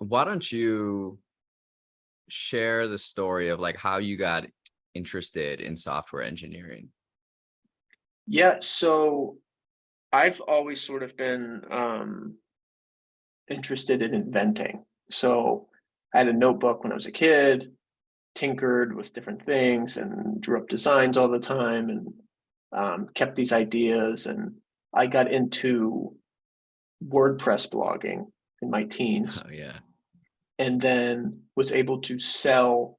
why don't you share the story of like how you got interested in software engineering? Yeah, so I've always sort of been interested in inventing. So I had a notebook when I was a kid, tinkered with different things, and drew up designs all the time, and kept these ideas. And I got into WordPress blogging in my teens, Oh yeah. and then was able to sell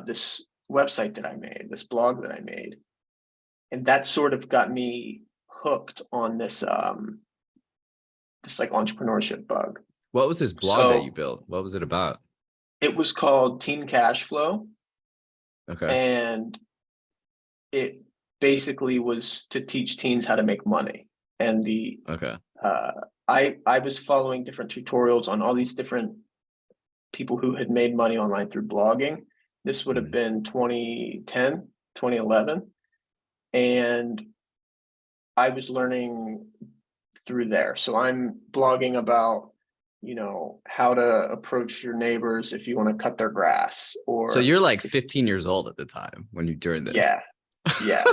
this website that I made, this blog that I made, and that sort of got me hooked on this like entrepreneurship bug. What was this blog that you So built? What was it about? it was called Teen Cash Flow, Okay. and it basically was to teach teens how to make money. And the Okay. uh, I was following different tutorials on all these different people who had made money online through blogging. This would have Mhm. been 2010, 2011, and I was learning through there. So I'm blogging about, how to approach your neighbors if you want to cut their grass, So or you're like if, 15 years old at the time when you're doing this. yeah, yeah.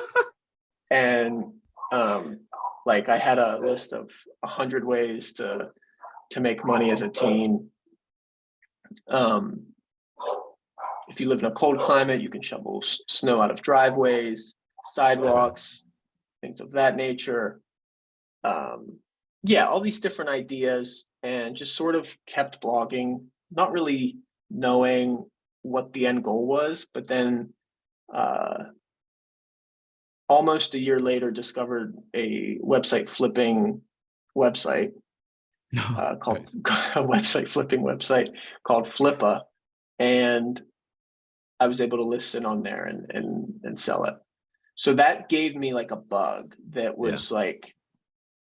And um, like I had a list of 100 ways to make money as a teen. Um, if you live in a cold climate, you can shovel snow out of driveways, Okay. sidewalks, things of that nature. Yeah, all these different ideas, and just sort of kept blogging, not really knowing what the end goal was, but then uh, almost a year later discovered a website flipping website No. called Nice. a website flipping website called Flippa, and I was able to list it on there and sell it. So that gave me like a bug that Yeah. was like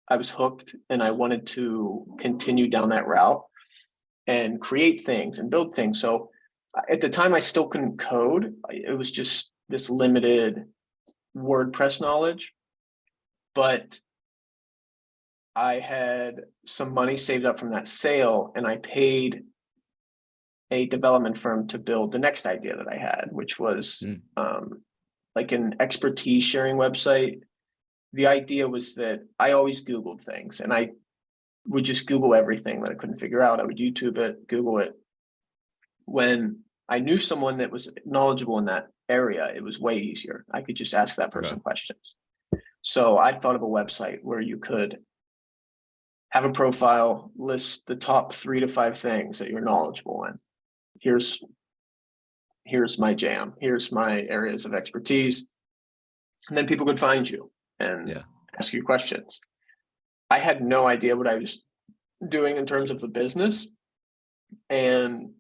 I was hooked, and I wanted to continue down that route and create things and build things. So at the time, I still couldn't code. It was just this limited WordPress knowledge, but I had some money saved up from that sale, and I paid a development firm to build the next idea that I had, which was Mm. like an expertise sharing website. The idea was that I always Googled things, and I would just Google everything that I couldn't figure out. I would YouTube it, Google it. When I knew someone that was knowledgeable in that area, it was way easier. I could just ask that Okay. person questions. So I thought of a website where you could have a profile, list the top 3 to 5 things that you're knowledgeable in. Here's here's my jam. Here's my areas of expertise, and then people could find you and Yeah. ask you questions. I had no idea what I was doing in terms of the business, and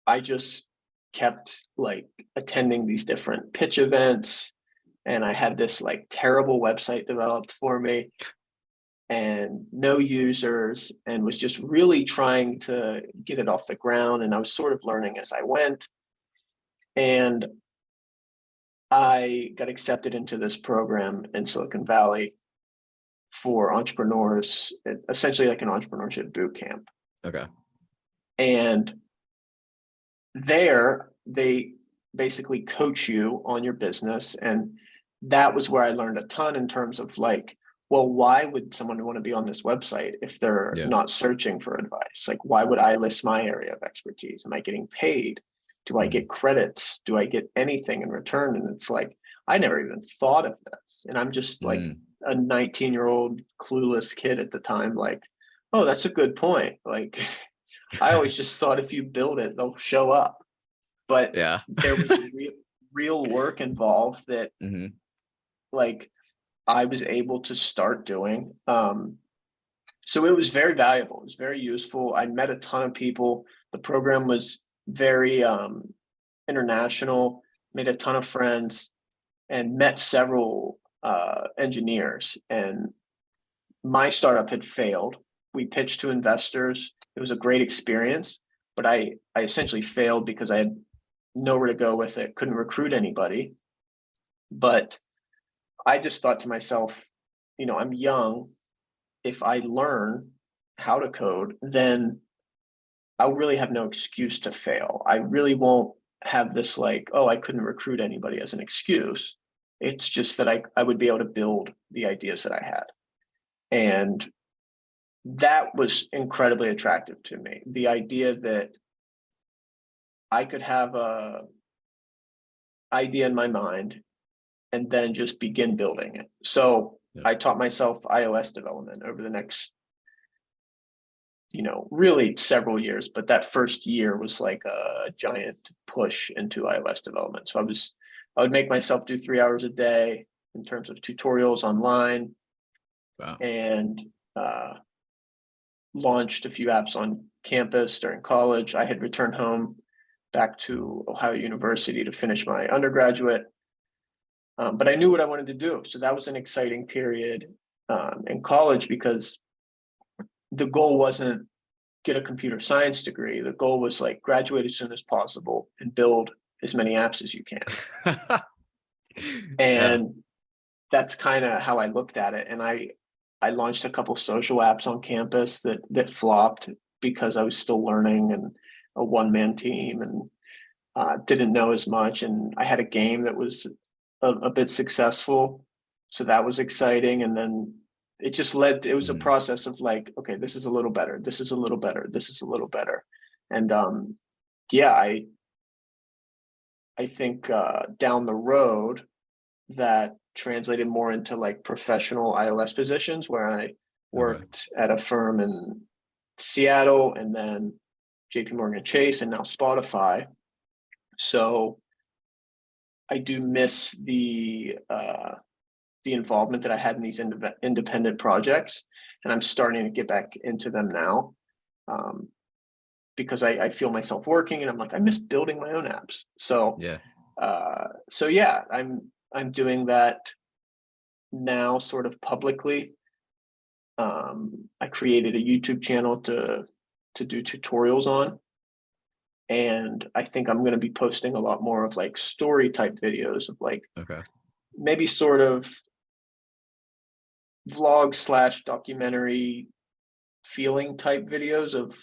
I just kept like attending these different pitch events, and I had this like terrible website developed for me and no users, and was just really trying to get it off the ground, and I was sort of learning as I went. And I got accepted into this program in Silicon Valley for entrepreneurs, essentially like an entrepreneurship boot camp. Okay. And there they basically coach you on your business, and that was where I learned a ton in terms of like, well, why would someone want to be on this website if they're Yeah. not searching for advice? Like, why would I list my area of expertise? Am I getting paid? Do I Mhm. get credits? Do I get anything in return? And it's like, I never even thought of this, and I'm just like Mm. a 19-year-old clueless kid at the time, like, oh, that's a good point. Like, I always just thought if you build it, they'll show up. But Yeah. there was real work involved that Mhm. like I was able to start doing. So it was very valuable. It was very useful. I met a ton of people. The program was very international, made a ton of friends, and met several engineers. And my startup had failed. We pitched to investors. It was a great experience, but I essentially failed because I had nowhere to go with it, couldn't recruit anybody. But I just thought to myself, I'm young. If I learn how to code, then I'll really have no excuse to fail. I really won't have this like, oh, I couldn't recruit anybody as an excuse. It's just that I would be able to build the ideas that I had. And that was incredibly attractive to me. The idea that I could have a idea in my mind and then just begin building it. So Yeah. I taught myself iOS development over the next, really several years, but that first year was like a giant push into iOS development. So I would make myself do 3 hours a day in terms of tutorials online, Wow. and launched a few apps on campus during college. I had returned home back to Ohio University to finish my undergraduate. But I knew what I wanted to do. So that was an exciting period in college, because the goal wasn't get a computer science degree. The goal was like graduate as soon as possible and build as many apps as you can. Yeah. And that's kind of how I looked at it. And I launched a couple social apps on campus that flopped because I was still learning and a one-man team, and didn't know as much. And I had a game that was a bit successful, so that was exciting. And then it was a Mm. process of like, okay, this is a little better, this is a little better, this is a little better. And yeah, I think down the road that translated more into like professional iOS positions, where I Okay. worked at a firm in Seattle, and then JP Morgan Chase, and now Spotify. So I do miss the involvement that I had in these independent projects, and I'm starting to get back into them now, because I feel myself working, and I'm like, I miss building my own apps. So Yeah. so yeah, I'm doing that now, sort of publicly. I created a YouTube channel to do tutorials on, and I think I'm going to be posting a lot more of like story type videos of like Okay. maybe sort of vlog slash documentary feeling type videos of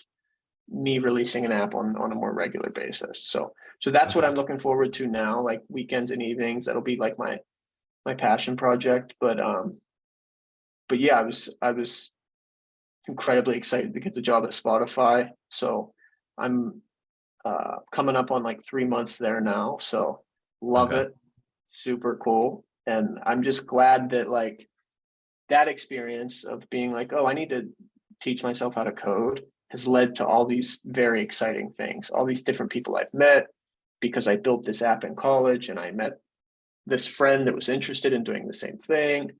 me releasing an app on a more regular basis. So that's what Okay. I'm looking forward to now, like weekends and evenings. That'll be like my passion project. But yeah, I was incredibly excited to get the job at Spotify. So I'm coming up on like 3 months there now. So love Okay. it. Super cool. And I'm just glad that like that experience of being like, oh, I need to teach myself how to code has led to all these very exciting things, all these different people I've met because I built this app in college, and I met this friend that was interested in doing the same thing,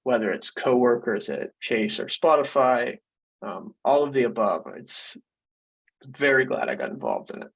whether it's coworkers at Chase or Spotify, all of the above. It's very glad I got involved in it.